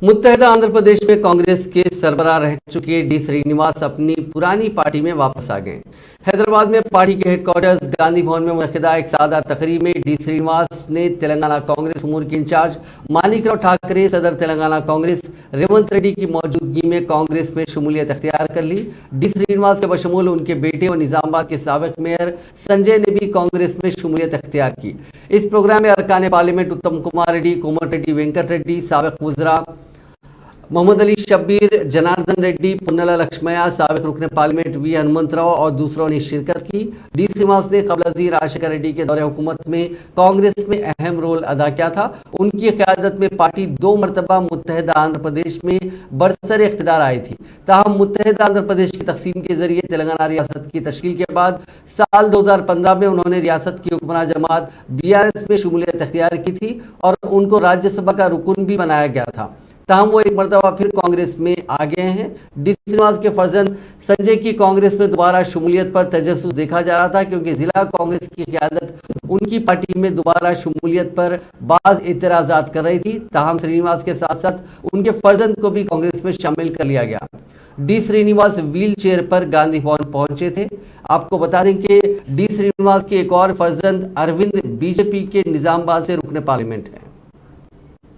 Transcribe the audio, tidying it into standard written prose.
मुत्तहदा आंध्र प्रदेश में कांग्रेस के सरबराह रह चुके डी श्रीनिवास अपनी पुरानी पार्टी में वापस आ गए। हैदराबाद में पार्टी के हेडक्वार्टर्स गांधी भवन में मुनक्किदा एक सादा तकरीब में डी श्रीनिवास ने तेलंगाना कांग्रेस उमूर के इंचार्ज मानिकराव ठाकरे, सदर तेलंगाना कांग्रेस रेवंत रेड्डी की मौजूदगी में कांग्रेस में शमूलियत अख्तियार कर ली। डी श्रीनिवास के बशमूल उनके बेटे और निजामाबाद के साबिक मेयर संजय ने भी कांग्रेस में शमूलियत अख्तियार की। इस प्रोग्राम में अरकान पार्लियामेंट उत्तम कुमार रेड्डी, कोमट रेड्डी, वेंकट रेड्डी, साबिक वज़रा मोहम्मद अली शब्बीर, जनार्दन रेड्डी, पुन्नला लक्ष्मया, साबिक रुकन पार्लियामेंट वी हनुमंतराव और दूसरों ने शिरकत की। डी श्रीनिवास ने क़ब्ल अज़ीर राजशेखर रेड्डी के दौरे हुकूमत में कांग्रेस में अहम रोल अदा किया था। उनकी क़यादत में पार्टी 2 मरतबा मुत्तहदा आंध्र प्रदेश में बरसर इख्तिदार आई थी। ताहम मुत्तहदा आंध्र प्रदेश की तकसीम के जरिए तेलंगाना रियासत की तश्कील के बाद साल 2015 में उन्होंने रियासत की हुक्मरान जमात BRS में शमूलियत अख्तियार की थी और उनको राज्यसभा का रुकन भी बनाया गया था। ताहम वो एक मरतबा फिर कांग्रेस में आ गए हैं। डी श्रीनिवास के फर्जंद संजय की कांग्रेस में दोबारा शमूलियत पर तजस्सुस देखा जा रहा था, क्योंकि जिला कांग्रेस की क़यादत उनकी पार्टी में दोबारा शमूलियत पर बाज़ एतराज़ात कर रही थी। ताहम श्रीनिवास के साथ साथ उनके फर्जंद को भी कांग्रेस में शामिल कर लिया गया। डी श्रीनिवास व्हील चेयर पर गांधी भवन पहुंचे थे। आपको बता दें कि डी श्रीनिवास के एक और फर्जंद अरविंद BJP के निजामाबाद से रुकन पार्लियामेंट है।